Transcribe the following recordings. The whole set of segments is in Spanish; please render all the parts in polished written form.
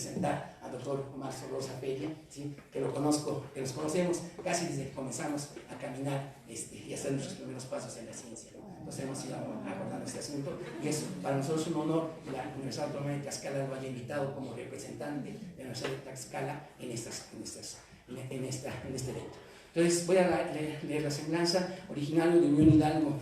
presentar al doctor Omar Sorrosa Feria, ¿sí? Que lo conozco, que nos conocemos casi desde que comenzamos a caminar y hacer nuestros primeros pasos en la ciencia, ¿no? Entonces hemos ido abordando este asunto y es para nosotros un honor que la Universidad Autónoma de Tlaxcala lo haya invitado como representante de la Universidad de Tlaxcala en este evento. Entonces voy a leer la semblanza. Originario de Unión Hidalgo,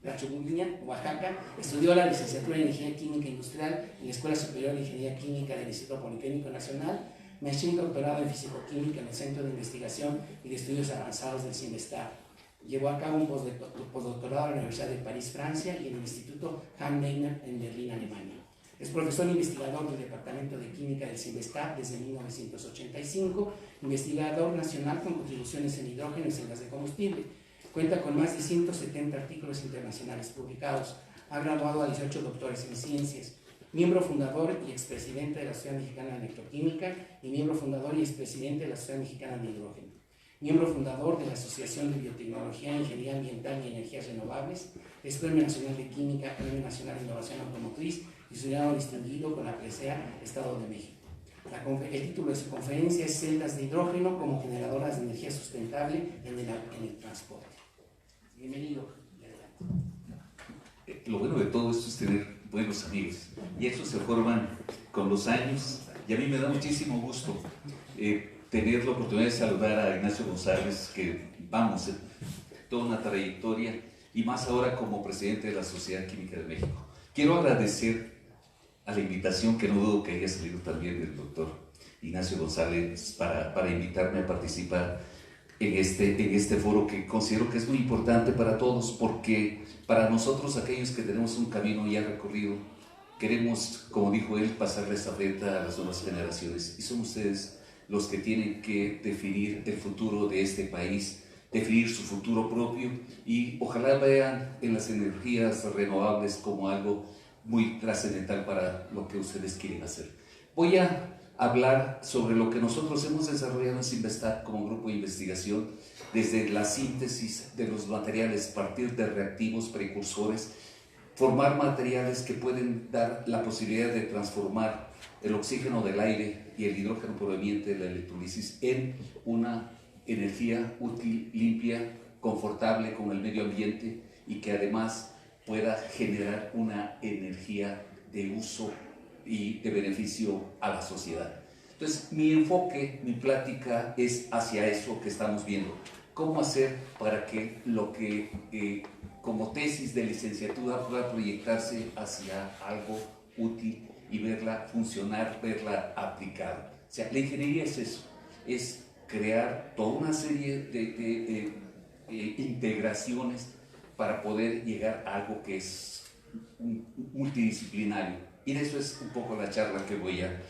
Ranchugubiña, Oaxaca, estudió la licenciatura en Ingeniería Química Industrial en la Escuela Superior de Ingeniería Química del Instituto Politécnico Nacional, maestría y doctorado en Físico-Química en el Centro de Investigación y de Estudios Avanzados del CIMESTAR. Llevó a cabo un postdoctorado en la Universidad de París, Francia, y en el Instituto Hahn-Leitner en Berlín, Alemania. Es profesor investigador del Departamento de Química del CIMESTAR desde 1985, investigador nacional con contribuciones en hidrógeno y celdas de combustible. Cuenta con más de 170 artículos internacionales publicados. Ha graduado a 18 doctores en ciencias. Miembro fundador y expresidente de la Sociedad Mexicana de Electroquímica y miembro fundador y expresidente de la Sociedad Mexicana de Hidrógeno. Miembro fundador de la Asociación de Biotecnología, Ingeniería Ambiental y Energías Renovables. Es Premio Nacional de Química, Premio Nacional de Innovación Automotriz y ciudadano distinguido con la presea Estado de México. El título de su conferencia es Celdas de hidrógeno como generadoras de energía sustentable en el transporte. Bienvenido. Lo bueno de todo esto es tener buenos amigos y estos se forman con los años, y a mí me da muchísimo gusto tener la oportunidad de saludar a Ignacio González, que vamos, toda una trayectoria, y más ahora como presidente de la Sociedad Química de México. Quiero agradecer a la invitación, que no dudo que haya salido también del doctor Ignacio González, para invitarme a participar en este foro, que considero que es muy importante para todos, porque para nosotros, aquellos que tenemos un camino ya recorrido, queremos, como dijo él, pasar la estafeta a las nuevas generaciones, y son ustedes los que tienen que definir el futuro de este país, definir su futuro propio, y ojalá vean en las energías renovables como algo muy trascendental para lo que ustedes quieren hacer. Voy a hablar sobre lo que nosotros hemos desarrollado en CIMESTAR como grupo de investigación, desde la síntesis de los materiales, partir de reactivos precursores, formar materiales que pueden dar la posibilidad de transformar el oxígeno del aire y el hidrógeno proveniente de la electrólisis en una energía útil, limpia, confortable con el medio ambiente, y que además pueda generar una energía de uso y de beneficio a la sociedad. Entonces, mi enfoque, mi plática es hacia eso que estamos viendo. ¿Cómo hacer para que lo que como tesis de licenciatura pueda proyectarse hacia algo útil y verla funcionar, verla aplicada? O sea, la ingeniería es eso, es crear toda una serie de integraciones para poder llegar a algo que es multidisciplinario. Y de eso es un poco la charla que voy a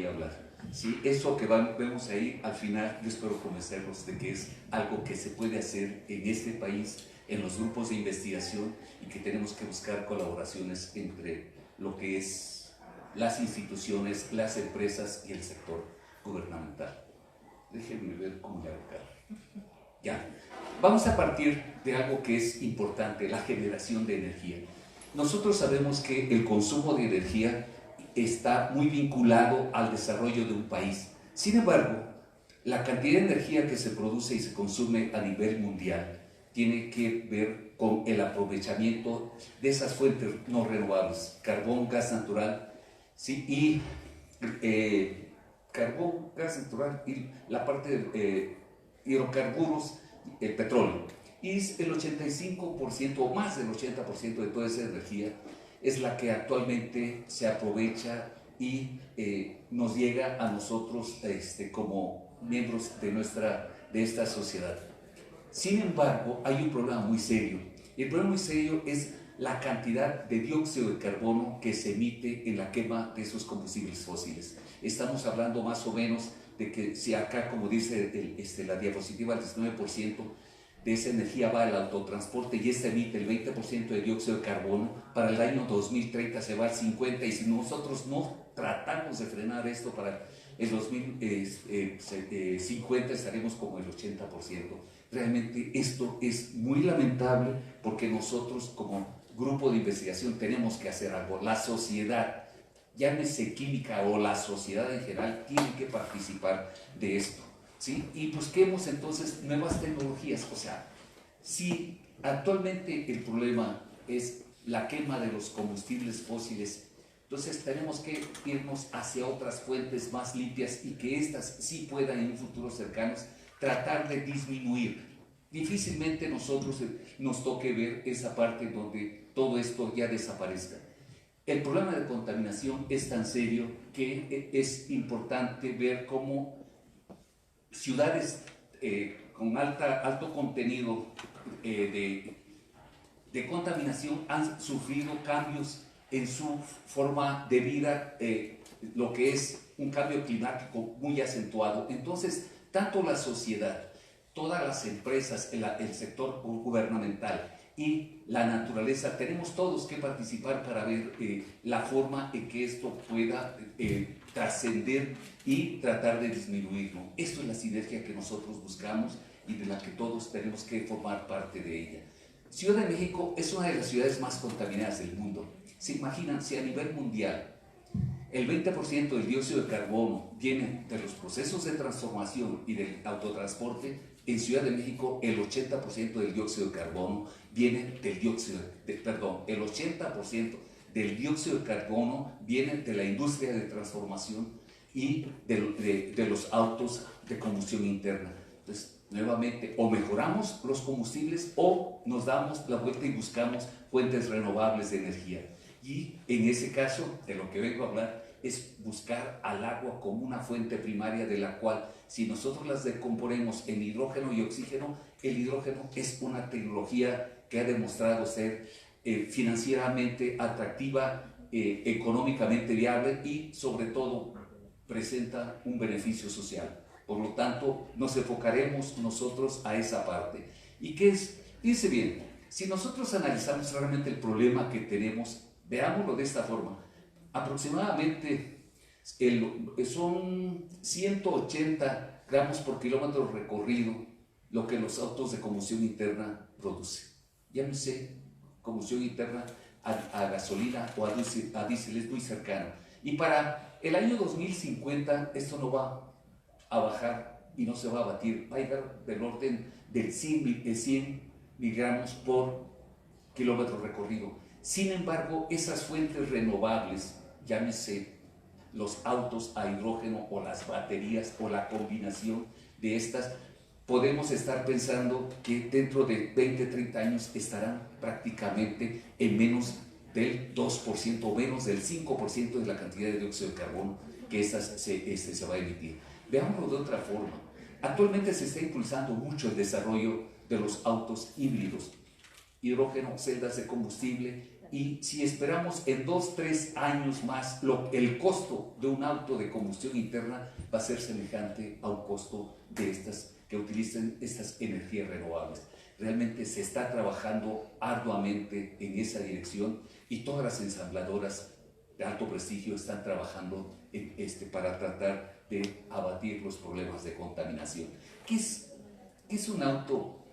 hablar. ¿Sí? Eso que vemos ahí, al final, yo espero convencerlos de que es algo que se puede hacer en este país, en los grupos de investigación, y que tenemos que buscar colaboraciones entre lo que es las instituciones, las empresas y el sector gubernamental. Déjenme ver cómo le hago acá. Ya. Vamos a partir de algo que es importante, la generación de energía. Nosotros sabemos que el consumo de energía está muy vinculado al desarrollo de un país. Sin embargo, la cantidad de energía que se produce y se consume a nivel mundial tiene que ver con el aprovechamiento de esas fuentes no renovables, carbón, gas natural, ¿sí? Y carbón, gas natural y la parte de hidrocarburos, el petróleo. Y el 85% o más del 80% de toda esa energía es la que actualmente se aprovecha y nos llega a nosotros como miembros de esta sociedad. Sin embargo, hay un problema muy serio, y el problema muy serio es la cantidad de dióxido de carbono que se emite en la quema de esos combustibles fósiles. Estamos hablando más o menos de que si acá, como dice la diapositiva, el 19% de esa energía va al autotransporte y emite el 20% de dióxido de carbono, para el año 2030 se va al 50%, y si nosotros no tratamos de frenar esto, para el 2050 estaremos como el 80%. Realmente esto es muy lamentable, porque nosotros como grupo de investigación tenemos que hacer algo. La sociedad, llámese química o la sociedad en general, tiene que participar de esto, ¿sí? Y busquemos entonces nuevas tecnologías. O sea, si actualmente el problema es la quema de los combustibles fósiles, entonces tenemos que irnos hacia otras fuentes más limpias y que éstas sí puedan en un futuro cercano tratar de disminuir. Difícilmente nosotros nos toque ver esa parte donde todo esto ya desaparezca. El problema de contaminación es tan serio que es importante ver cómo ciudades con alto contenido de contaminación han sufrido cambios en su forma de vida, lo que es un cambio climático muy acentuado. Entonces, tanto la sociedad, todas las empresas, el sector gubernamental y la naturaleza, tenemos todos que participar para ver la forma en que esto pueda trascender y tratar de disminuirlo. Esto es la sinergia que nosotros buscamos y de la que todos tenemos que formar parte de ella. Ciudad de México es una de las ciudades más contaminadas del mundo. ¿Se imaginan si a nivel mundial el 20% del dióxido de carbono viene de los procesos de transformación y del autotransporte? En Ciudad de México el 80% del dióxido de carbono viene del el 80% del dióxido de carbono viene de la industria de transformación y de los autos de combustión interna. Entonces, nuevamente, o mejoramos los combustibles o nos damos la vuelta y buscamos fuentes renovables de energía. Y en ese caso, de lo que vengo a hablar, es buscar al agua como una fuente primaria de la cual, si nosotros las decomponemos en hidrógeno y oxígeno, el hidrógeno es una tecnología que ha demostrado ser financieramente atractiva, económicamente viable y, sobre todo, presenta un beneficio social. Por lo tanto, nos enfocaremos nosotros a esa parte. ¿Y qué es? Fíjense bien, si nosotros analizamos realmente el problema que tenemos, veámoslo de esta forma. Aproximadamente son 180 gramos por kilómetro recorrido lo que los autos de combustión interna producen. Llámese combustión interna a gasolina o a diésel, es muy cercano. Y para el año 2050 esto no va a bajar y no se va a batir, va a llegar del orden del 100 miligramos por kilómetro recorrido. Sin embargo, esas fuentes renovables, llámese los autos a hidrógeno o las baterías o la combinación de estas, podemos estar pensando que dentro de 20, 30 años estarán prácticamente en menos del 2% o menos del 5% de la cantidad de dióxido de carbono que se va a emitir. Veámoslo de otra forma. Actualmente se está impulsando mucho el desarrollo de los autos híbridos, hidrógeno, celdas de combustible, y si esperamos en 2-3 años más, el costo de un auto de combustión interna va a ser semejante a un costo de estas que utilicen estas energías renovables. Realmente se está trabajando arduamente en esa dirección y todas las ensambladoras de alto prestigio están trabajando para tratar de abatir los problemas de contaminación. ¿Qué es un auto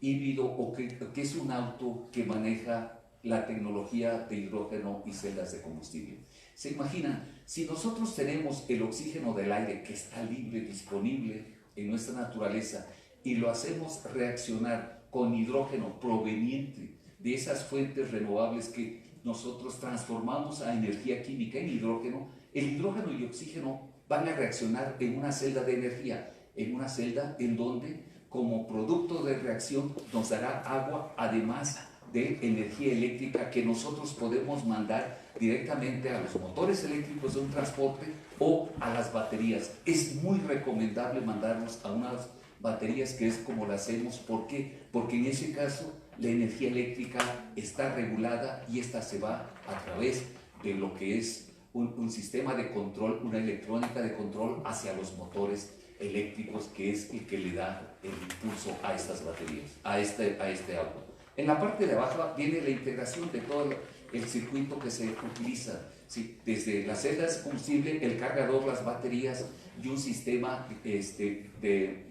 híbrido o qué es un auto que maneja la tecnología de hidrógeno y celdas de combustible? ¿Se imaginan? Si nosotros tenemos el oxígeno del aire que está libre, disponible en nuestra naturaleza y lo hacemos reaccionar con hidrógeno proveniente de esas fuentes renovables que nosotros transformamos a energía química en hidrógeno, el hidrógeno y oxígeno van a reaccionar en una celda de energía, en una celda en donde como producto de reacción nos dará agua, además de energía eléctrica que nosotros podemos mandar directamente a los motores eléctricos de un transporte o a las baterías. Es muy recomendable mandarlos a unas baterías, que es como lo hacemos. ¿Por qué? Porque en ese caso la energía eléctrica está regulada y esta se va a través de lo que es un sistema de control, una electrónica de control hacia los motores eléctricos, que es el que le da el impulso a estas baterías, a este auto. En la parte de abajo viene la integración de todo el circuito que se utiliza, ¿sí? Desde las celdas de combustible, el cargador, las baterías y un sistema de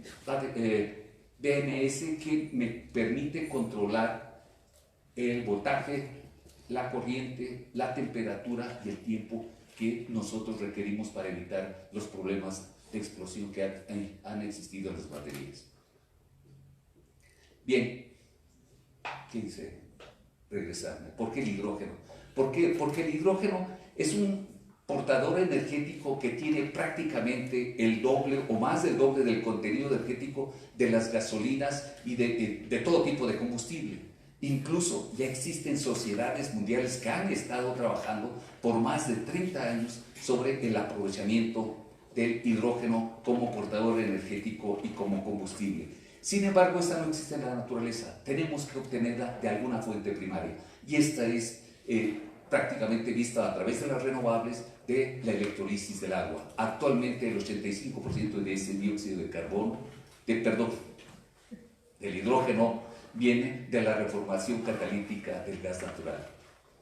BMS que me permite controlar el voltaje, la corriente, la temperatura y el tiempo que nosotros requerimos para evitar los problemas de explosión que han existido en las baterías. Bien, ¿qué dice? Regresarme. ¿Por qué el hidrógeno? Porque el hidrógeno es un portador energético que tiene prácticamente el doble o más del doble del contenido energético de las gasolinas y de todo tipo de combustible. Incluso ya existen sociedades mundiales que han estado trabajando por más de 30 años sobre el aprovechamiento del hidrógeno como portador energético y como combustible. Sin embargo, esta no existe en la naturaleza, tenemos que obtenerla de alguna fuente primaria y esta es prácticamente vista a través de las renovables de la electrolisis del agua. Actualmente el 85% de ese dióxido de carbono, del hidrógeno, viene de la reformación catalítica del gas natural,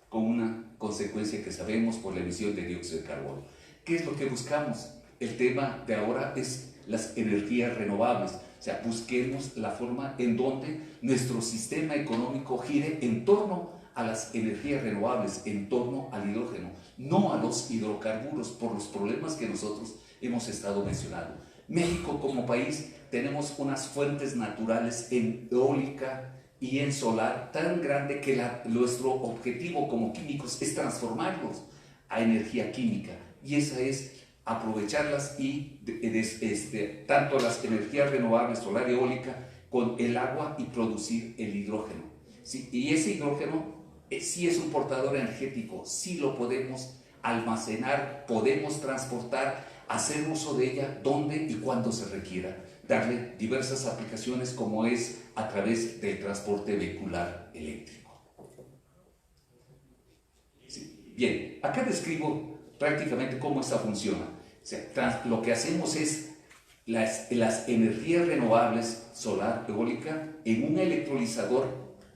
con una consecuencia que sabemos por la emisión de dióxido de carbono. ¿Qué es lo que buscamos? El tema de ahora es las energías renovables. O sea, busquemos la forma en donde nuestro sistema económico gire en torno a las energías renovables, en torno al hidrógeno, no a los hidrocarburos, por los problemas que nosotros hemos estado mencionando. México como país tenemos unas fuentes naturales en eólica y en solar tan grande que nuestro objetivo como químicos es transformarlos a energía química, y esa es aprovecharlas y tanto las energías renovables, solar y eólica, con el agua y producir el hidrógeno. ¿Sí? Y ese hidrógeno sí es un portador energético, sí lo podemos almacenar, podemos transportar, hacer uso de ella donde y cuando se requiera, darle diversas aplicaciones como es a través del transporte vehicular eléctrico. Sí. Bien, acá describo prácticamente cómo esta funciona. O sea, lo que hacemos es las energías renovables, solar, eólica, en un electrolizador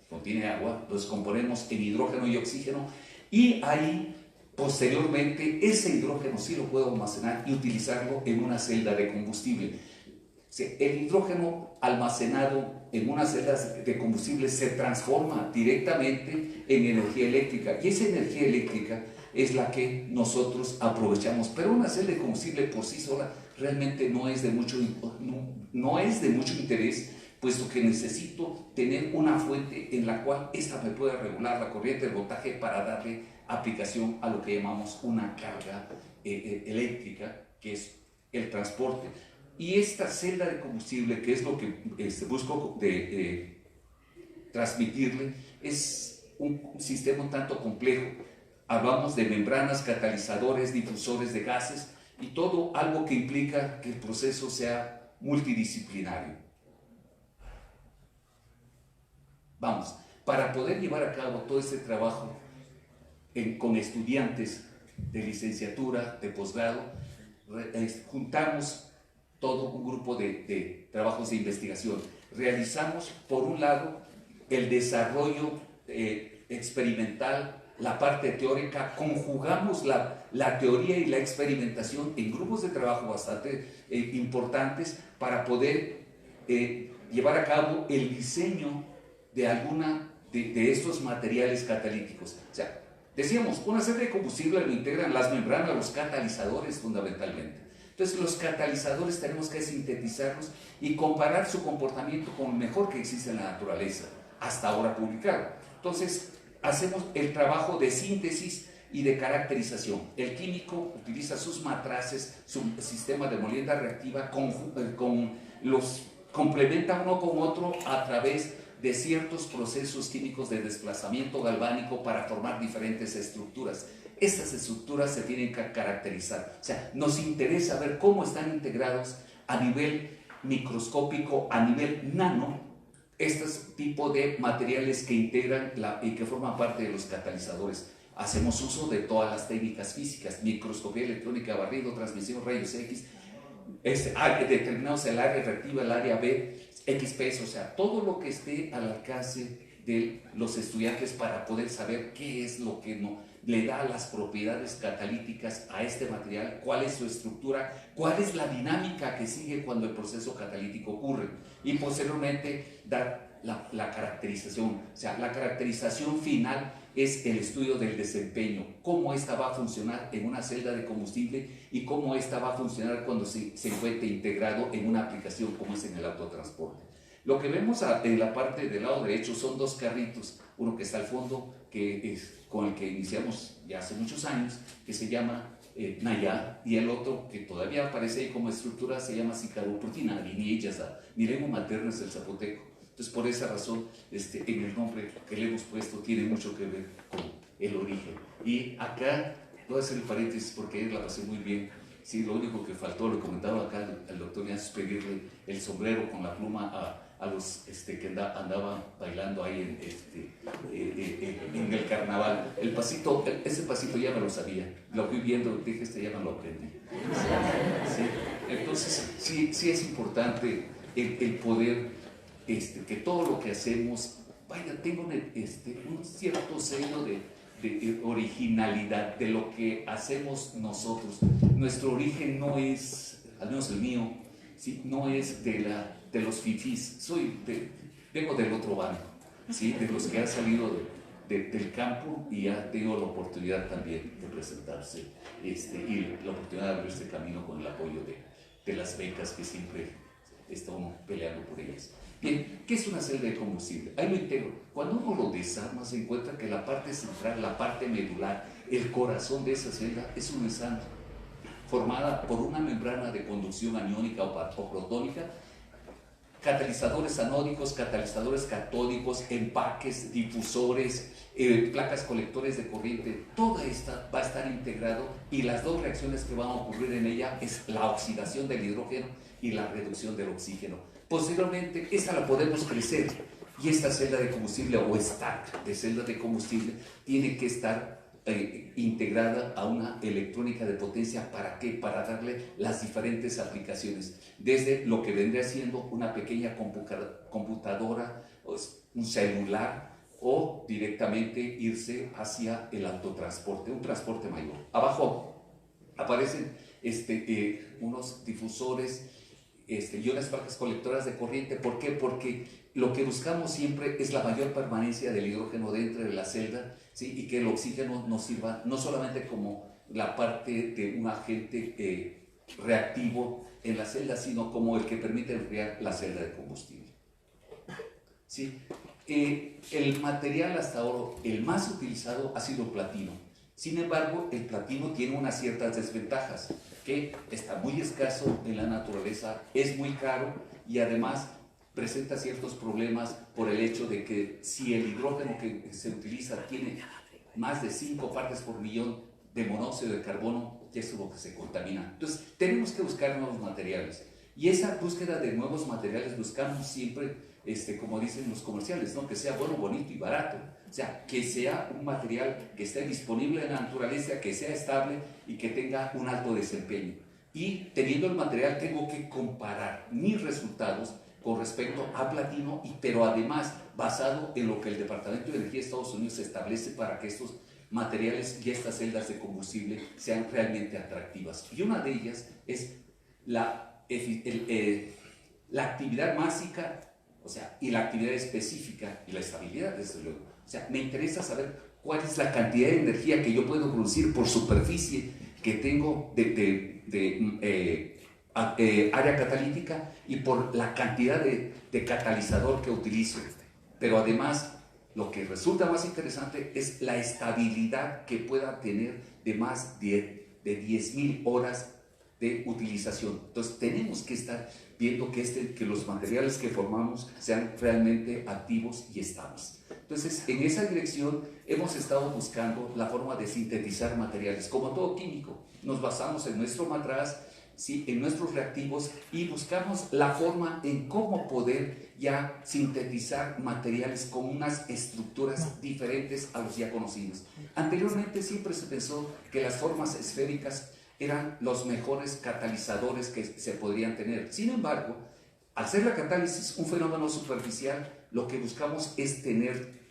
que contiene agua, lo descomponemos en hidrógeno y oxígeno, y ahí posteriormente ese hidrógeno sí lo puedo almacenar y utilizarlo en una celda de combustible. O sea, el hidrógeno almacenado en una celda de combustible se transforma directamente en energía eléctrica, y esa energía eléctrica es la que nosotros aprovechamos. Pero una celda de combustible por sí sola realmente no es de mucho interés, puesto que necesito tener una fuente en la cual esta me pueda regular la corriente del voltaje para darle aplicación a lo que llamamos una carga eléctrica, que es el transporte. Y esta celda de combustible, que es lo que busco transmitirle, es un sistema un tanto complejo. Hablamos de membranas, catalizadores, difusores de gases y todo algo que implica que el proceso sea multidisciplinario. Vamos, para poder llevar a cabo todo este trabajo con estudiantes de licenciatura, de posgrado, juntamos todo un grupo de trabajos de investigación. Realizamos, por un lado, el desarrollo experimental, la parte teórica, conjugamos la teoría y la experimentación en grupos de trabajo bastante importantes para poder llevar a cabo el diseño de alguna de estos materiales catalíticos. O sea, decíamos, una serie de combustible lo integran las membranas, los catalizadores fundamentalmente. Entonces, los catalizadores tenemos que sintetizarlos y comparar su comportamiento con el mejor que existe en la naturaleza, hasta ahora publicado. Entonces, hacemos el trabajo de síntesis y de caracterización. El químico utiliza sus matraces, su sistema de molienda reactiva, los complementa uno con otro a través de ciertos procesos químicos de desplazamiento galvánico para formar diferentes estructuras. Estas estructuras se tienen que caracterizar. O sea, nos interesa ver cómo están integrados a nivel microscópico, a nivel nano, estos tipos de materiales que integran y que forman parte de los catalizadores. Hacemos uso de todas las técnicas físicas, microscopía electrónica, barrido, transmisión, rayos X, determinamos el área reactiva, el área B, XPS, o sea, todo lo que esté al alcance de los estudiantes para poder saber qué es lo que le da las propiedades catalíticas a este material, cuál es su estructura, cuál es la dinámica que sigue cuando el proceso catalítico ocurre, y posteriormente dar la caracterización. O sea, la caracterización final es el estudio del desempeño, cómo esta va a funcionar en una celda de combustible y cómo esta va a funcionar cuando se encuentre integrado en una aplicación como es en el autotransporte. Lo que vemos en la parte del lado derecho son dos carritos, uno que está al fondo, que es con el que iniciamos ya hace muchos años, que se llama Naya, y el otro que todavía aparece ahí como estructura se llama Sicaruputina, mi lengua materna es el zapoteco. Entonces, por esa razón, en el nombre que le hemos puesto tiene mucho que ver con el origen. Y acá, voy a hacer el paréntesis porque la pasé muy bien. Sí, lo único que faltó, lo comentaba acá el doctor Ñas, es pedirle el sombrero con la pluma a los que andaban bailando ahí en el carnaval. El pasito, ese pasito ya me lo sabía, lo fui viendo, dije, ya me lo aprendí. Sí, entonces, sí es importante el poder, que todo lo que hacemos, tenga un cierto sello de originalidad de lo que hacemos nosotros. Nuestro origen no es, al menos el mío, ¿sí? No es de los fifís, vengo del otro bando, ¿sí? De los que han salido del campo y han tenido la oportunidad también de presentarse y la oportunidad de abrir este camino con el apoyo de las becas que siempre estamos peleando por ellas. Bien, ¿qué es una celda de combustible? Ahí lo integro. Cuando uno lo desarma, se encuentra que la parte central, la parte medular, el corazón de esa celda es un mesanto, formada por una membrana de conducción aniónica o protónica, catalizadores anódicos, catalizadores catódicos, empaques, difusores, placas colectores de corriente. Toda esta va a estar integrado y las dos reacciones que van a ocurrir en ella es la oxidación del hidrógeno y la reducción del oxígeno. Posteriormente, esta la podemos crecer y esta celda de combustible o stack de celda de combustible tiene que estar integrada a una electrónica de potencia. ¿Para qué? Para darle las diferentes aplicaciones, desde lo que vendría siendo una pequeña computadora, un celular, o directamente irse hacia el autotransporte, un transporte mayor. Abajo aparecen unos difusores y unas placas colectoras de corriente. ¿Por qué? Porque lo que buscamos siempre es la mayor permanencia del hidrógeno dentro de la celda, ¿sí? Y que el oxígeno nos sirva no solamente como la parte de un agente reactivo en la celda, sino como el que permite enfriar la celda de combustible. ¿Sí? El material hasta ahora, el más utilizado ha sido el platino. Sin embargo, el platino tiene unas ciertas desventajas, que está muy escaso en la naturaleza, es muy caro y además presenta ciertos problemas por el hecho de que si el hidrógeno que se utiliza tiene más de 5 partes por millón de monóxido de carbono, ya es lo que se contamina. Entonces, tenemos que buscar nuevos materiales. Y esa búsqueda de nuevos materiales buscamos siempre, como dicen los comerciales, ¿no? Que sea bueno, bonito y barato. O sea, que sea un material que esté disponible en la naturaleza, que sea estable y que tenga un alto desempeño. Y teniendo el material tengo que comparar mis resultados con respecto a platino, pero además basado en lo que el Departamento de Energía de Estados Unidos establece para que estos materiales y estas celdas de combustible sean realmente atractivas. Y una de ellas es la actividad másica, o sea, y la actividad específica y la estabilidad, desde luego. O sea, me interesa saber cuál es la cantidad de energía que yo puedo producir por superficie que tengo área catalítica y por la cantidad de catalizador que utilizo. Pero además, lo que resulta más interesante es la estabilidad que pueda tener de más de 10.000 horas de utilización. Entonces tenemos que estar viendo que los materiales que formamos sean realmente activos y estables. Entonces, en esa dirección hemos estado buscando la forma de sintetizar materiales. Como todo químico, nos basamos en nuestro matraz, ¿sí? En nuestros reactivos, y buscamos la forma en cómo poder ya sintetizar materiales con unas estructuras diferentes a los ya conocidos. Anteriormente siempre se pensó que las formas esféricas eran los mejores catalizadores que se podrían tener. Sin embargo, al ser la catálisis un fenómeno superficial, lo que buscamos es tener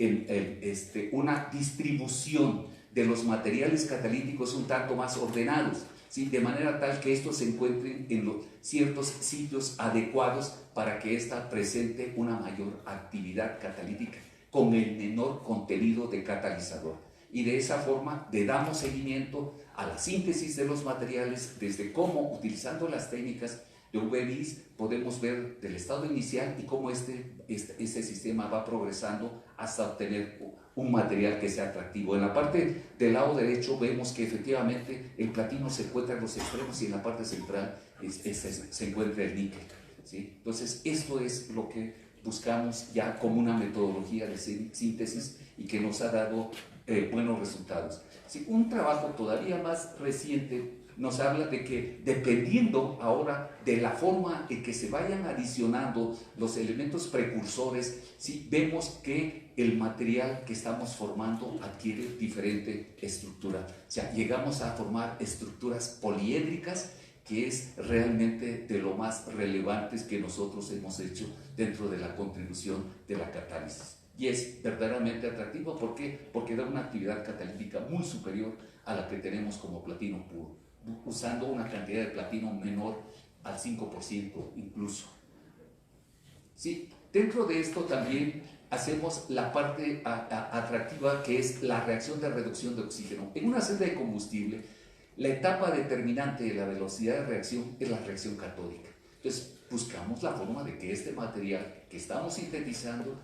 una distribución de los materiales catalíticos un tanto más ordenados. ¿sí? De manera tal que estos se encuentren en ciertos sitios adecuados para que ésta presente una mayor actividad catalítica con el menor contenido de catalizador. Y de esa forma le damos seguimiento a la síntesis de los materiales, desde cómo, utilizando las técnicas de UV-Vis, podemos ver del estado inicial y cómo este sistema va progresando hasta obtener un material que sea atractivo. En la parte del lado derecho vemos que efectivamente el platino se encuentra en los extremos y en la parte central se encuentra el níquel, ¿sí? Entonces esto es lo que buscamos ya como una metodología de síntesis y que nos ha dado buenos resultados. ¿Sí? Un trabajo todavía más reciente nos habla de que dependiendo ahora de la forma en que se vayan adicionando los elementos precursores, ¿sí? Vemos que el material que estamos formando adquiere diferente estructura. O sea, llegamos a formar estructuras poliédricas, que es realmente de lo más relevantes que nosotros hemos hecho dentro de la contribución de la catálisis. Y es verdaderamente atractivo. ¿Por qué? Porque da una actividad catalítica muy superior a la que tenemos como platino puro, usando una cantidad de platino menor al 5% incluso. ¿Sí? Dentro de esto también hacemos la parte atractiva, que es la reacción de reducción de oxígeno. En una celda de combustible, la etapa determinante de la velocidad de reacción es la reacción catódica. Entonces, buscamos la forma de que este material que estamos sintetizando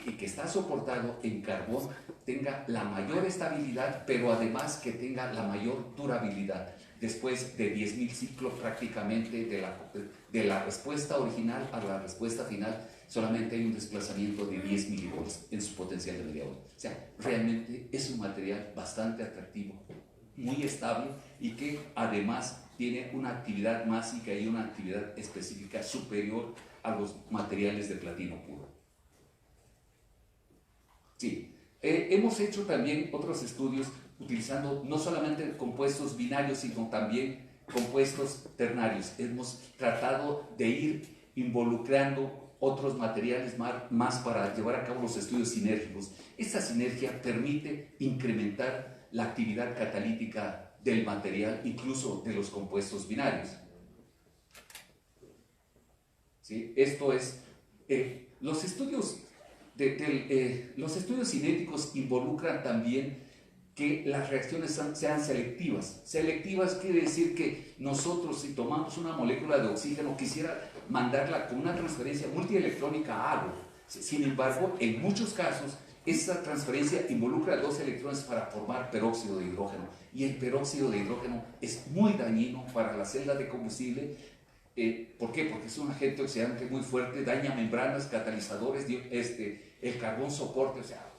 y que está soportado en carbón tenga la mayor estabilidad, pero además que tenga la mayor durabilidad. Después de 10.000 ciclos prácticamente de la respuesta original a la respuesta final, solamente hay un desplazamiento de 10 milivolts en su potencial de media hora. O sea, realmente es un material bastante atractivo, muy estable y que además tiene una actividad másica y una actividad específica superior a los materiales de platino puro. Sí, hemos hecho también otros estudios utilizando no solamente compuestos binarios, sino también compuestos ternarios. Hemos tratado de ir involucrando otros materiales más para llevar a cabo los estudios sinérgicos. Esta sinergia permite incrementar la actividad catalítica del material, incluso de los compuestos binarios. ¿Sí? Esto es, los estudios cinéticos involucran también que las reacciones sean selectivas. Selectivas quiere decir que nosotros, si tomamos una molécula de oxígeno, quisiera mandarla con una transferencia multielectrónica a algo. Sin embargo, en muchos casos, esa transferencia involucra 2 electrones para formar peróxido de hidrógeno. Y el peróxido de hidrógeno es muy dañino para la celda de combustible. ¿Por qué? Porque es un agente oxidante muy fuerte, daña membranas, catalizadores, el carbón soporte, o sea,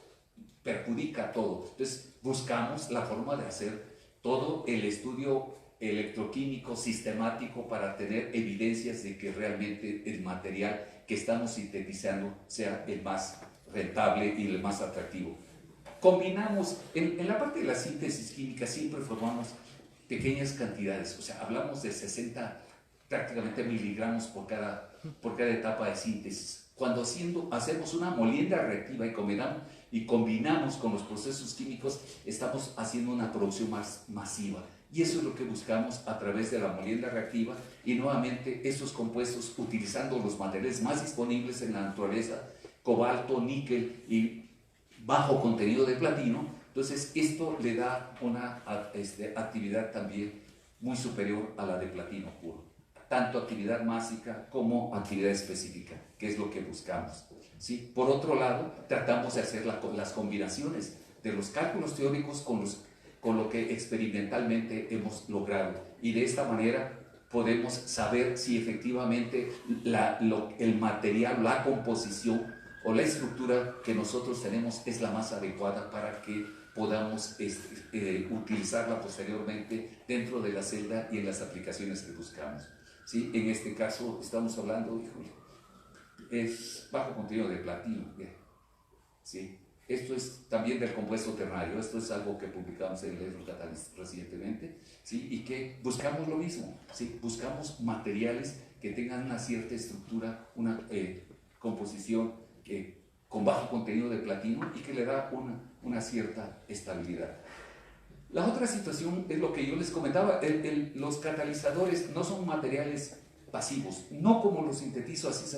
perjudica todo. Entonces buscamos la forma de hacer todo el estudio electroquímico sistemático para tener evidencias de que realmente el material que estamos sintetizando sea el más rentable y el más atractivo. Combinamos, en la parte de la síntesis química siempre formamos pequeñas cantidades, o sea, hablamos de 60 prácticamente miligramos por cada etapa de síntesis. Cuando hacemos una molienda reactiva y combinamos con los procesos químicos, estamos haciendo una producción más masiva. Y eso es lo que buscamos a través de la molienda reactiva, y nuevamente esos compuestos, utilizando los materiales más disponibles en la naturaleza, cobalto, níquel y bajo contenido de platino. Entonces esto le da una actividad también muy superior a la de platino puro, tanto actividad másica como actividad específica, que es lo que buscamos. ¿Sí? Por otro lado, tratamos de hacer las combinaciones de los cálculos teóricos con lo que experimentalmente hemos logrado, y de esta manera podemos saber si efectivamente el material, la composición o la estructura que nosotros tenemos es la más adecuada para que podamos utilizarla posteriormente dentro de la celda y en las aplicaciones que buscamos. ¿Sí? En este caso estamos hablando, es bajo contenido de platino. ¿Sí? Esto es también del compuesto ternario. Esto es algo que publicamos en el Electrocatalyst recientemente, ¿sí? Y que buscamos lo mismo, ¿sí? Buscamos materiales que tengan una cierta estructura, una composición con bajo contenido de platino y que le da una cierta estabilidad. La otra situación es lo que yo les comentaba, los catalizadores no son materiales pasivos, no como los sintetizo, así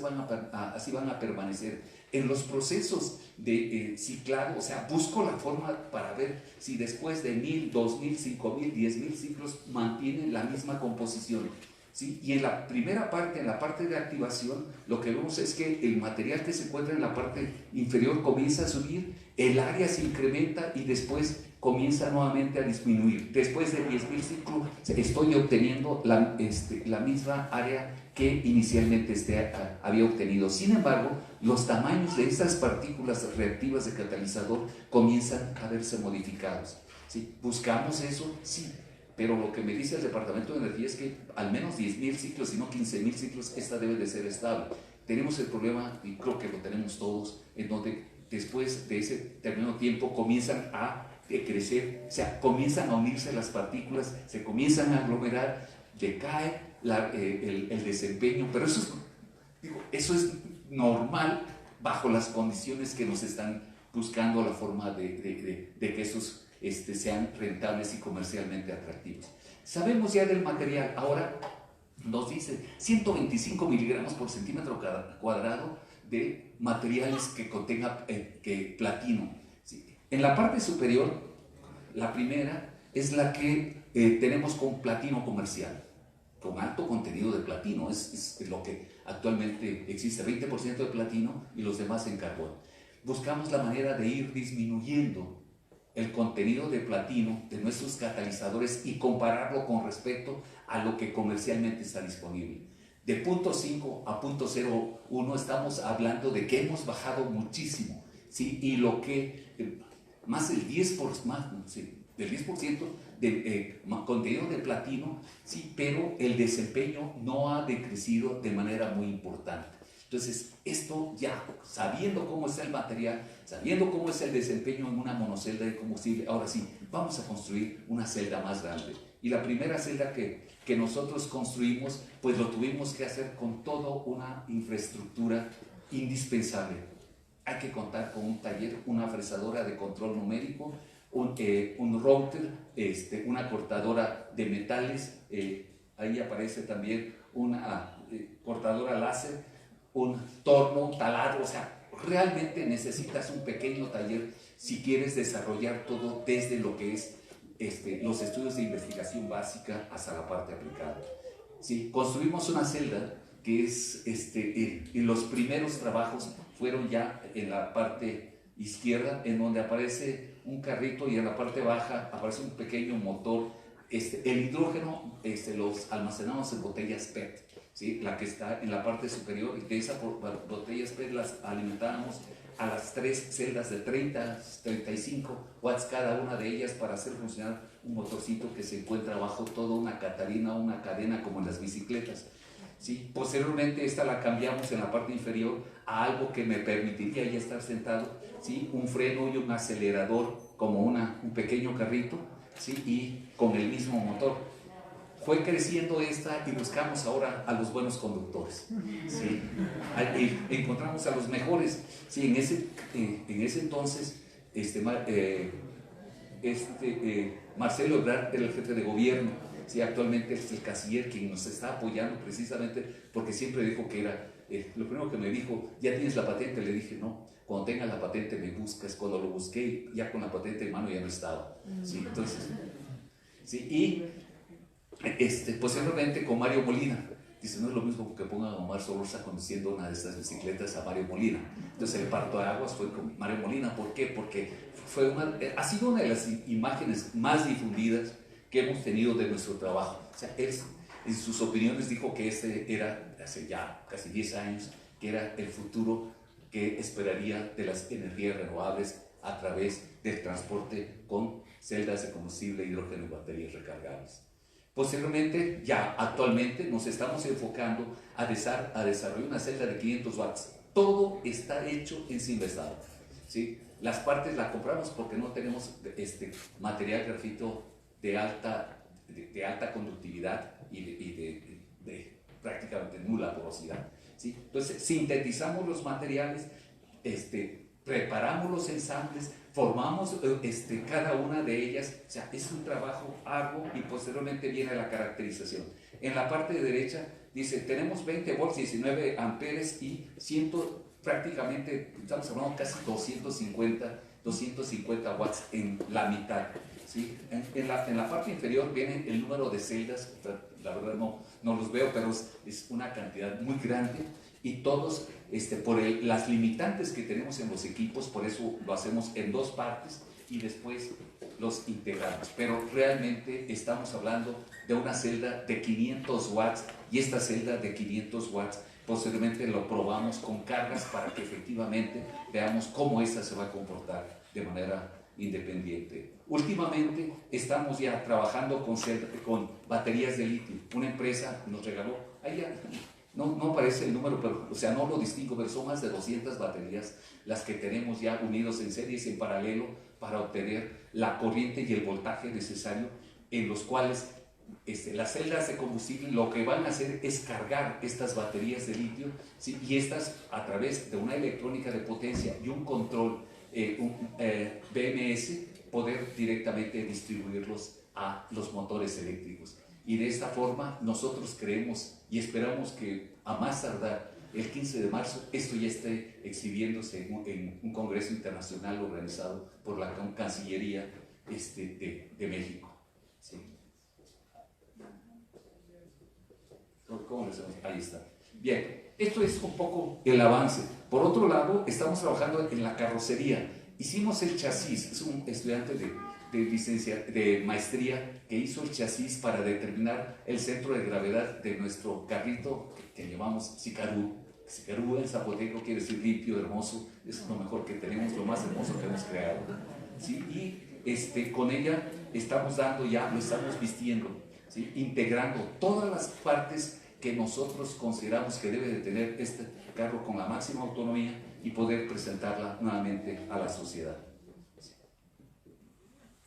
van a permanecer. En los procesos de ciclado, o sea, busco la forma para ver si después de 1000, 2000, 5000, 10000 ciclos mantienen la misma composición. ¿Sí? Y en la primera parte, en la parte de activación, lo que vemos es que el material que se encuentra en la parte inferior comienza a subir, el área se incrementa y después comienza nuevamente a disminuir. Después de 10.000 ciclos estoy obteniendo la misma área que inicialmente había obtenido. Sin embargo, los tamaños de estas partículas reactivas de catalizador comienzan a verse modificados. ¿Sí? ¿Buscamos eso? Sí. Pero lo que me dice el Departamento de Energía es que al menos 10.000 ciclos, si no 15.000 ciclos, esta debe de ser estable. Tenemos el problema, y creo que lo tenemos todos, en donde después de ese determinado tiempo comienzan a crecer, o sea, comienzan a unirse las partículas, se comienzan a aglomerar, decae el desempeño, pero eso es normal bajo las condiciones que nos están buscando la forma de que esos sean rentables y comercialmente atractivos. Sabemos ya del material, ahora nos dice 125 miligramos por centímetro cuadrado de materiales que contenga platino. ¿Sí? En la parte superior, la primera es la que tenemos con platino comercial, con alto contenido de platino, es lo que actualmente existe, 20% de platino y los demás en carbón. Buscamos la manera de ir disminuyendo el contenido de platino de nuestros catalizadores y compararlo con respecto a lo que comercialmente está disponible. De 0.5 a 0.01 estamos hablando de que hemos bajado muchísimo, ¿sí? Y lo que más del 10%, ¿sí? Del 10% de contenido de platino, sí, pero el desempeño no ha decrecido de manera muy importante. Entonces, esto ya, sabiendo cómo está el material, sabiendo cómo es el desempeño en una monocelda de combustible, ahora sí, vamos a construir una celda más grande. Y la primera celda que nosotros construimos, pues lo tuvimos que hacer con toda una infraestructura indispensable. Hay que contar con un taller, una fresadora de control numérico, un router, una cortadora de metales, ahí aparece también una cortadora láser, un torno, un taladro, o sea, realmente necesitas un pequeño taller si quieres desarrollar todo desde lo que es los estudios de investigación básica hasta la parte aplicada. ¿Sí? Construimos una celda que es, y los primeros trabajos fueron ya en la parte izquierda, en donde aparece un carrito y en la parte baja aparece un pequeño motor. El hidrógeno los almacenamos en botellas PET, ¿sí? La que está en la parte superior, y de esas botellas PET las alimentábamos a las 3 celdas de 30, 35 watts cada una de ellas para hacer funcionar un motorcito que se encuentra bajo toda una catarina, una cadena como en las bicicletas. ¿Sí? Posteriormente esta la cambiamos en la parte inferior a algo que me permitiría ya estar sentado, ¿sí? Un freno y un acelerador como un pequeño carrito, ¿sí? Y con el mismo motor. Fue creciendo esta y buscamos ahora a los buenos conductores, ¿sí? Encontramos a los mejores, ¿sí? En ese entonces Marcelo Ebrard era el jefe de gobierno, ¿sí? Actualmente es el canciller quien nos está apoyando precisamente porque siempre dijo que era, lo primero que me dijo, ¿ya tienes la patente? Le dije, no, cuando tenga la patente me buscas. Cuando lo busqué, ya con la patente en mano ya no estaba, ¿sí? Entonces, ¿sí? Y posteriormente con Mario Molina, dice, no es lo mismo que pongan a Omar Sorrosa conduciendo una de estas bicicletas a Mario Molina. Entonces el parto de aguas fue con Mario Molina. ¿Por qué? Porque ha sido una de las imágenes más difundidas que hemos tenido de nuestro trabajo. O sea, él en sus opiniones dijo que era, hace ya casi 10 años, que era el futuro que esperaría de las energías renovables a través del transporte con celdas de combustible, hidrógeno y baterías recargables. Posteriormente, ya actualmente nos estamos enfocando a desarrollar una celda de 500 watts. Todo está hecho en Cinvestav, ¿sí? Las partes las compramos porque no tenemos material grafito de alta conductividad y de prácticamente nula porosidad, ¿sí? Entonces, sintetizamos los materiales, preparamos los ensambles, formamos cada una de ellas, o sea, es un trabajo arduo y posteriormente viene la caracterización. En la parte de derecha dice, tenemos 20 volts, 19 amperes y prácticamente, estamos hablando casi 250 watts en la mitad. ¿Sí? En la parte inferior viene el número de celdas, la verdad no los veo, pero es una cantidad muy grande y todos, por las limitantes que tenemos en los equipos, por eso lo hacemos en dos partes y después los integramos. Pero realmente estamos hablando de una celda de 500 watts y esta celda de 500 watts posteriormente lo probamos con cargas para que efectivamente veamos cómo esta se va a comportar de manera independiente. Últimamente estamos ya trabajando con baterías de litio. Una empresa nos regaló, ahí ya, no aparece el número, pero, o sea, no lo distingo, pero son más de 200 baterías las que tenemos ya unidos en series en paralelo para obtener la corriente y el voltaje necesario, en los cuales las celdas de combustible lo que van a hacer es cargar estas baterías de litio, ¿sí? Y estas a través de una electrónica de potencia y un control BMS poder directamente distribuirlos a los motores eléctricos. Y de esta forma nosotros creemos y esperamos que a más tardar el 15 de marzo esto ya esté exhibiéndose en un congreso internacional organizado por la Cancillería de México. ¿Sí? ¿Cómo les hacemos? Ahí está. Bien, esto es un poco el avance. Por otro lado, estamos trabajando en la carrocería. Hicimos el chasis, es un estudiante de maestría que hizo el chasis para determinar el centro de gravedad de nuestro carrito que llamamos Sicarú. Sicarú en zapoteco quiere decir limpio, hermoso, es lo mejor que tenemos, lo más hermoso que hemos creado. ¿Sí? Y con ella estamos dando ya, lo estamos vistiendo, ¿sí? Integrando todas las partes que nosotros consideramos que debe de tener este carro con la máxima autonomía y poder presentarla nuevamente a la sociedad.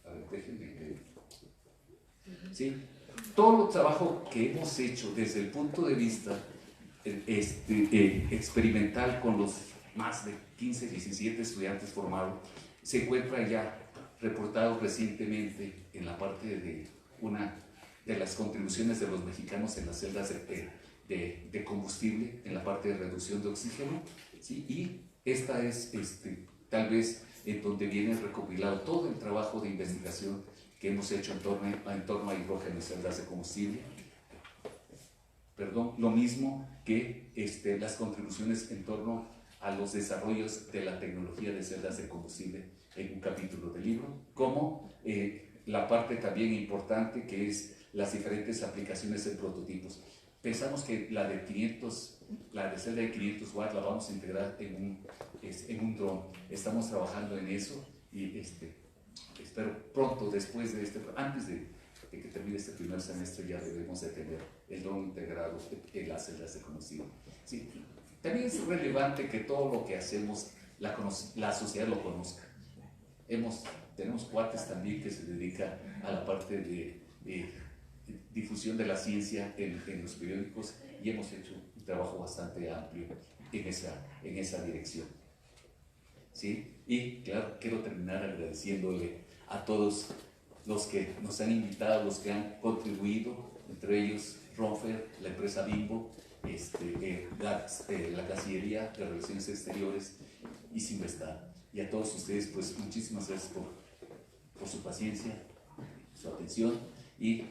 A ver, déjenme ver. ¿Sí? Todo el trabajo que hemos hecho desde el punto de vista experimental con los más de 15, 17 estudiantes formados se encuentra ya reportado recientemente en la parte de una de las contribuciones de los mexicanos en las celdas de combustible, en la parte de reducción de oxígeno, ¿sí? Y esta es tal vez en donde viene recopilado todo el trabajo de investigación que hemos hecho en torno a hidrógeno y celdas de combustible. Perdón, lo mismo que las contribuciones en torno a los desarrollos de la tecnología de celdas de combustible en un capítulo del libro, como la parte también importante que es las diferentes aplicaciones en prototipos. Pensamos que la de celda de 500 watts la vamos a integrar en un dron. Estamos trabajando en eso y espero pronto, antes de que termine este primer semestre, ya debemos de tener el dron integrado en las celdas de combustible. Sí. También es relevante que todo lo que hacemos la sociedad lo conozca. Tenemos cuates también que se dedican a la parte de difusión de la ciencia en los periódicos y hemos hecho un trabajo bastante amplio en esa dirección. ¿Sí? Y claro, quiero terminar agradeciéndole a todos los que nos han invitado, los que han contribuido, entre ellos Ronfer, la empresa Bimbo, la Cancillería de Relaciones Exteriores y Simvestar. Y a todos ustedes, pues muchísimas gracias por su paciencia, su atención y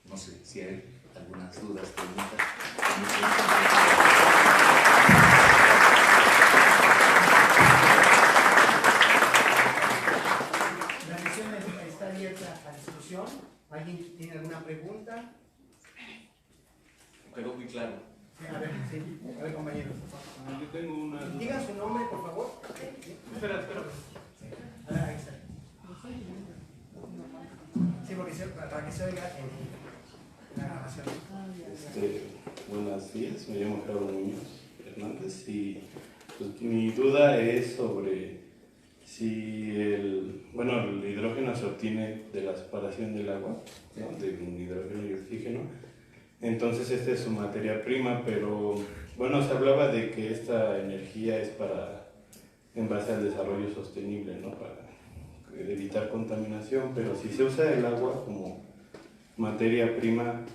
no sé si hay algunas dudas, preguntas. La sesión está abierta a discusión. ¿Alguien tiene alguna pregunta? Quedó muy claro. A ver, compañeros. Yo tengo una duda. Digan su nombre, por favor. Espera. Ahí está. Sí, porque para que se oiga en la grabación. Buenos días, me llamo Gerardo Muñoz Hernández y pues, mi duda es sobre si el hidrógeno se obtiene de la separación del agua, ¿no? De un hidrógeno y oxígeno, Entonces esta es su materia prima, pero bueno, se hablaba de que esta energía es en base al desarrollo sostenible, ¿no? Para evitar contaminación, pero si se usa el agua como materia prima,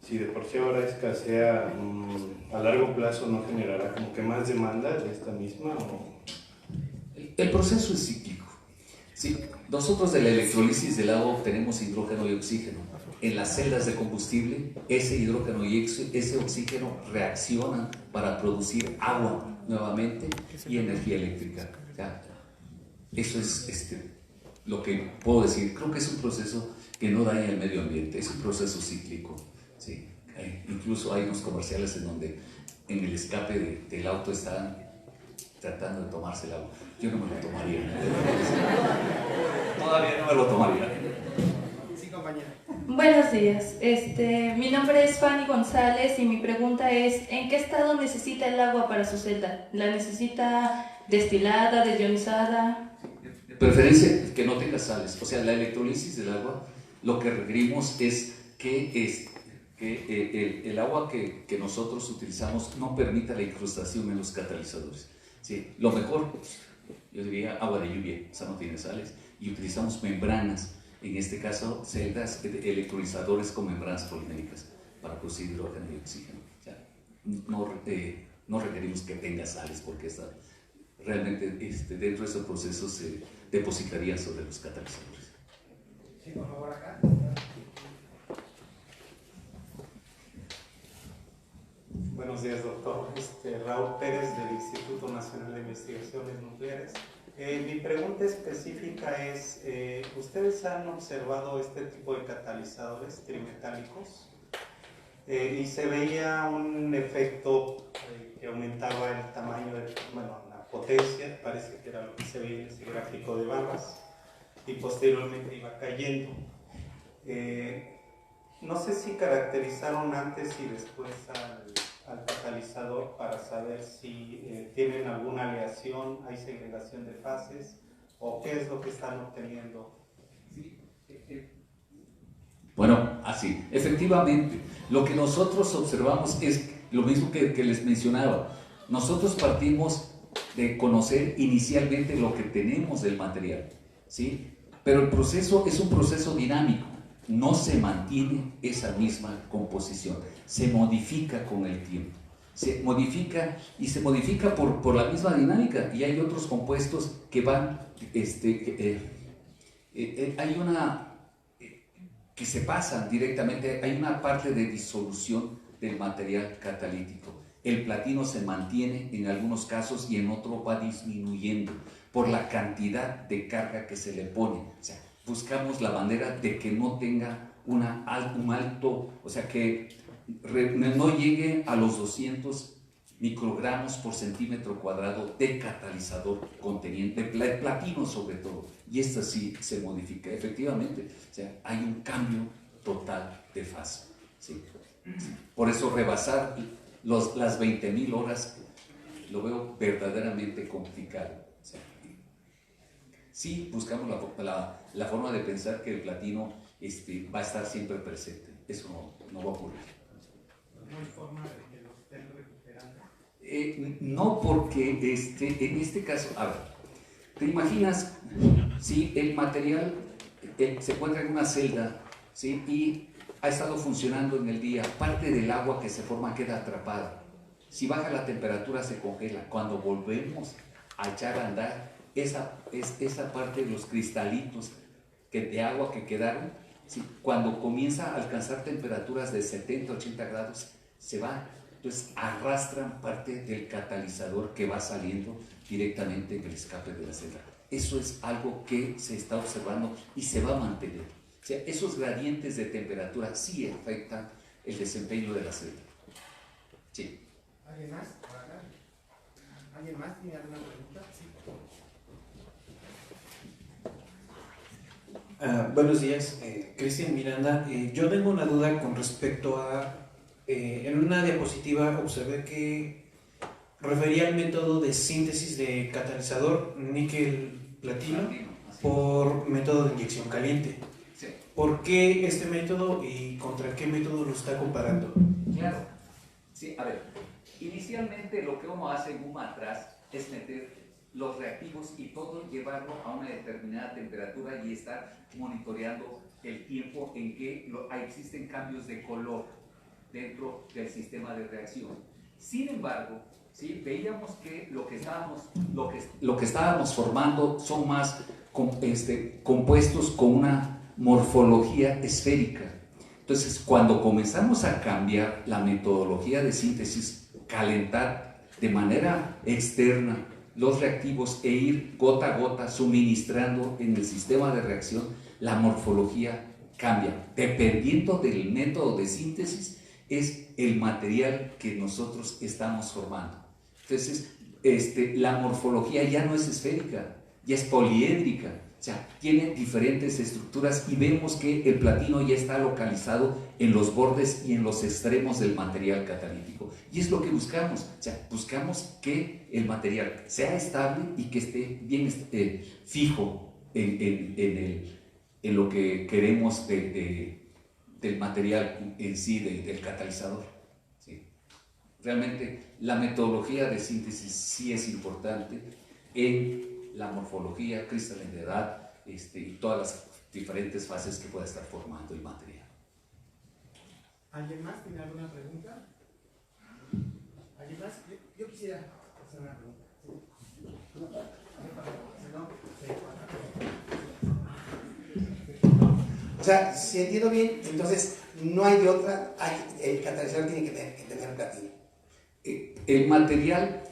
si de por sí ahora escasea, a largo plazo no generará como que más demanda de esta misma, ¿o? El proceso es cíclico. Sí, nosotros de la electrólisis del agua obtenemos hidrógeno y oxígeno. En las celdas de combustible, ese hidrógeno y ese oxígeno reaccionan para producir agua nuevamente y energía eléctrica. Ya, eso es lo que puedo decir. Creo que es un proceso que no daña el medio ambiente, es un proceso cíclico. Sí. Incluso hay unos comerciales en donde en el escape del auto están tratando de tomarse el agua. Yo no me lo tomaría. Todavía no me lo tomaría. Sí, compañera. Buenos días, mi nombre es Fanny González y mi pregunta es: ¿en qué estado necesita el agua para su celda? ¿La necesita destilada, desionizada? De preferencia que no tenga sales. O sea, la electrólisis del agua, lo que requerimos es que el agua que nosotros utilizamos no permita la incrustación en los catalizadores. Sí, lo mejor, yo diría agua de lluvia, o sea, no tiene sales, y utilizamos membranas, en este caso celdas electrolizadores con membranas poliméricas para producir hidrógeno y oxígeno. O sea, no requerimos que tenga sales porque realmente dentro de ese proceso se depositaría sobre los catalizadores. Sí, por favor, acá. Buenos días, doctor. Raúl Pérez del Instituto Nacional de Investigaciones Nucleares. Mi pregunta específica es, ¿ustedes han observado este tipo de catalizadores trimetálicos? Y se veía un efecto que aumentaba el tamaño, la potencia, parece que era lo que se veía en ese gráfico de barras, y posteriormente iba cayendo. No sé si caracterizaron antes y después al catalizador para saber si tienen alguna aleación, hay segregación de fases o qué es lo que están obteniendo. Bueno, así, efectivamente, lo que nosotros observamos es lo mismo que les mencionaba. Nosotros partimos de conocer inicialmente lo que tenemos del material, ¿sí? Pero el proceso es un proceso dinámico. No se mantiene esa misma composición, se modifica con el tiempo, se modifica y se modifica por la misma dinámica, y hay otros compuestos que van, hay una que se pasan directamente, hay una parte de disolución del material catalítico. El platino se mantiene en algunos casos y en otros va disminuyendo por la cantidad de carga que se le pone. O sea, buscamos la manera de que no tenga un alto, o sea, que no llegue a los 200 microgramos por centímetro cuadrado de catalizador conteniente, platino sobre todo, y esta sí se modifica, efectivamente, o sea, hay un cambio total de fase, ¿sí? Por eso rebasar las 20.000 horas lo veo verdaderamente complicado. Sí, buscamos la forma de pensar que el platino va a estar siempre presente. Eso no va a ocurrir. ¿No hay forma de que lo estén recuperando? No, porque en este caso, a ver, ¿te imaginas si el material se encuentra en una celda, ¿sí? Y ha estado funcionando en el día, parte del agua que se forma queda atrapada? Si baja la temperatura se congela. Cuando volvemos a echar a andar, esa parte de los cristalitos de agua que quedaron, ¿sí? Cuando comienza a alcanzar temperaturas de 70, 80 grados, se va. Entonces arrastran parte del catalizador que va saliendo directamente en el escape de la celda. Eso es algo que se está observando y se va a mantener. O sea, esos gradientes de temperatura sí afectan el desempeño de la celda. Sí. ¿Alguien más? ¿Alguien más tiene alguna pregunta? Sí, por favor. Buenos días, Cristian Miranda. Yo tengo una duda con respecto a, en una diapositiva observé que refería al método de síntesis de catalizador níquel-platino por método de inyección caliente. Sí. ¿Por qué este método y contra qué método lo está comparando? Claro. Sí, a ver, inicialmente lo que uno hace en un matraz es meter los reactivos y todo llevarlo a una determinada temperatura y estar monitoreando el tiempo en que existen cambios de color dentro del sistema de reacción. Sin embargo, ¿sí? Veíamos que lo que estábamos formando son más compuestos con una morfología esférica. Entonces, cuando comenzamos a cambiar la metodología de síntesis, calentar de manera externa los reactivos e ir gota a gota suministrando en el sistema de reacción, la morfología cambia. Dependiendo del método de síntesis, es el material que nosotros estamos formando. Entonces, la morfología ya no es esférica, ya es poliédrica, o sea, tiene diferentes estructuras y vemos que el platino ya está localizado en los bordes y en los extremos del material catalítico. Y es lo que buscamos, o sea, buscamos que el material sea estable y que esté bien fijo en lo que queremos del material en sí, del catalizador. ¿Sí? Realmente la metodología de síntesis sí es importante en la morfología, cristalinidad y todas las diferentes fases que pueda estar formando el material. ¿Alguien más tiene alguna pregunta? ¿Alguien más? Yo quisiera hacer una pregunta. O sea, si entiendo bien, entonces no hay de otra, el catalizador tiene que tener platino. El material,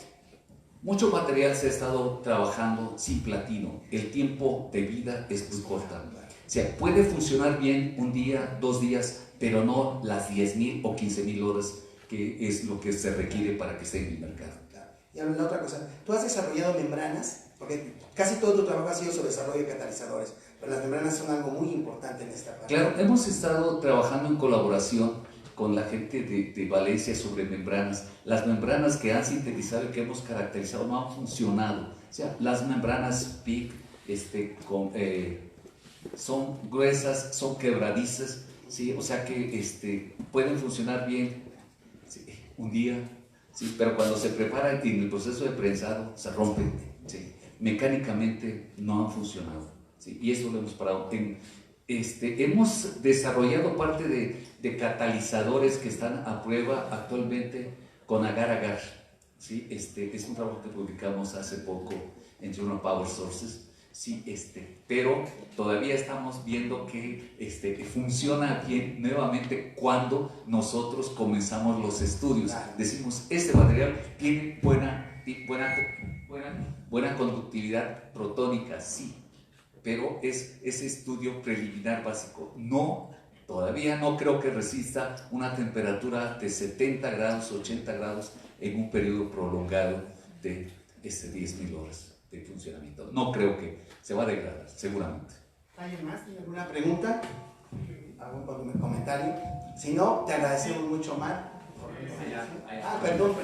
mucho material se ha estado trabajando sin platino. El tiempo de vida es muy corto. O sea, puede funcionar bien un día, 2 días, pero no las 10.000 o 15.000 horas que es lo que se requiere para que esté en el mercado. Claro. Y la otra cosa, tú has desarrollado membranas, porque casi todo tu trabajo ha sido sobre desarrollo de catalizadores, pero las membranas son algo muy importante en esta parte. Claro, hemos estado trabajando en colaboración con la gente de Valencia sobre membranas. Las membranas que han sintetizado y que hemos caracterizado no han funcionado. O sea, las membranas PIC son gruesas, son quebradizas, ¿sí? O sea que pueden funcionar bien, ¿sí? Un día, ¿sí? Pero cuando se prepara en el proceso de prensado se rompen, ¿sí? Mecánicamente no han funcionado, ¿sí? Y eso lo hemos parado. Hemos desarrollado parte de catalizadores que están a prueba actualmente con agar-agar, ¿sí? Es un trabajo que publicamos hace poco en Journal Power Sources, ¿sí? Pero todavía estamos viendo que funciona bien nuevamente cuando nosotros comenzamos los estudios. Decimos, este material tiene buena conductividad protónica, sí, pero es ese estudio preliminar básico. Todavía no creo que resista una temperatura de 70 grados, 80 grados en un periodo prolongado de 10.000 horas de funcionamiento. No creo que se va a degradar, seguramente. ¿Alguien más tiene alguna pregunta? ¿Algún comentario? Si no, te agradecemos mucho, Mar. Perdón.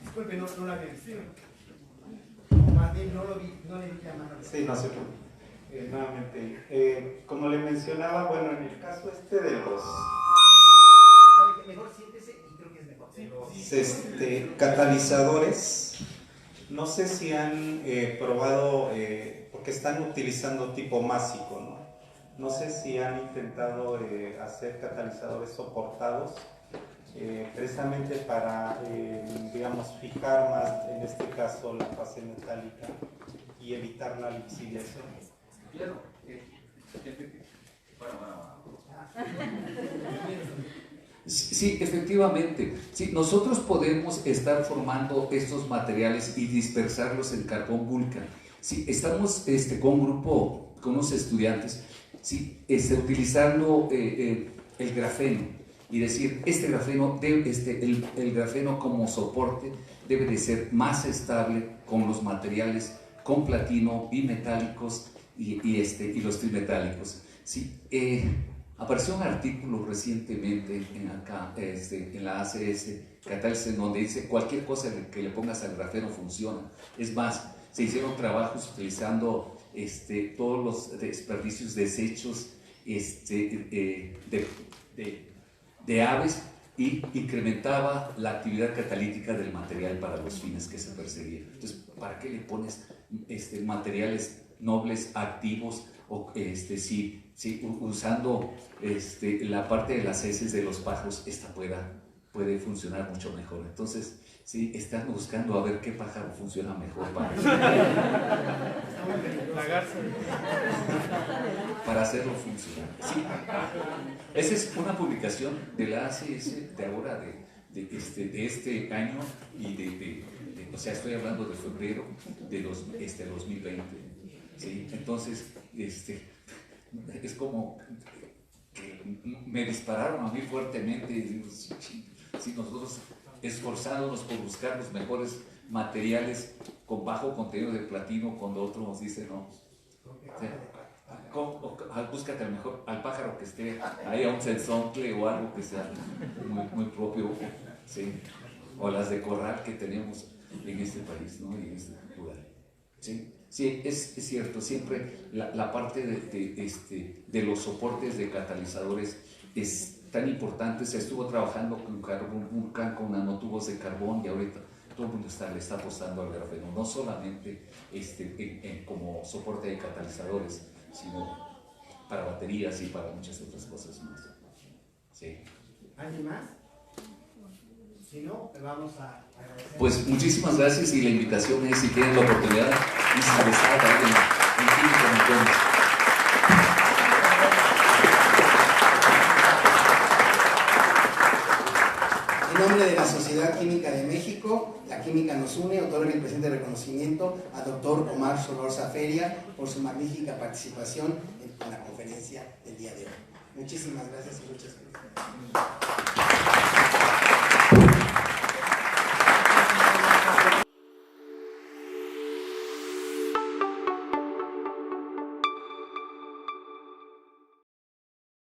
Disculpe, no la vi. Más bien no lo vi, no le vi la mano. Sí, no sé. Nuevamente, como le mencionaba, bueno, en el caso de los... ¿Sabe qué? Mejor siéntese y creo que es mejor. Catalizadores, no sé si han probado, porque están utilizando tipo másico, ¿no? No sé si han intentado hacer catalizadores soportados, precisamente para, digamos, fijar más, en este caso, la fase metálica y evitar la lixiviación. Claro. Sí, efectivamente. Sí, nosotros podemos estar formando estos materiales y dispersarlos en carbón vulcan. Sí, estamos con un grupo, con unos estudiantes, sí, utilizando el grafeno y decir, el grafeno como soporte debe de ser más estable con los materiales con platino, bimetálicos y los trimetálicos. Sí, apareció un artículo recientemente en la ACS Catálisis, donde dice cualquier cosa que le pongas al grafeno funciona. Es más, se hicieron trabajos utilizando todos los desperdicios, desechos de aves, y incrementaba la actividad catalítica del material para los fines que se perseguían. Entonces, ¿para qué le pones materiales nobles, activos, o si usando la parte de las heces de los pájaros, esta puede funcionar mucho mejor? Entonces, sí, están buscando a ver qué pájaro funciona mejor para hacerlo funcionar. Sí. Esa es una publicación de la ACS de ahora, de este año, y o sea, estoy hablando de febrero de 2020. ¿Sí? Entonces, es como que me dispararon a mí fuertemente, y digo, si nosotros esforzándonos por buscar los mejores materiales con bajo contenido de platino, cuando otro nos dice no, búscate al pájaro que esté ahí, a un sensontle o algo que sea muy propio, ¿sí? O las de corral que tenemos en este país, ¿no? Y en este lugar. ¿Sí? Sí, es cierto, siempre la parte de los soportes de catalizadores es tan importante. Se estuvo trabajando con carbón Vulcan, con nanotubos de carbón, y ahorita todo el mundo le está apostando al grafeno, no solamente como soporte de catalizadores, sino para baterías y para muchas otras cosas más. Sí. ¿Alguien más? Si no, te vamos a agradecer. Pues muchísimas gracias, y la invitación es, si tienen la oportunidad, y si les haga en Química. En nombre de la Sociedad Química de México, La Química Nos Une, otorga el presente reconocimiento a Dr. Omar Solorza Feria por su magnífica participación en la conferencia del día de hoy. Muchísimas gracias y muchas felicidades.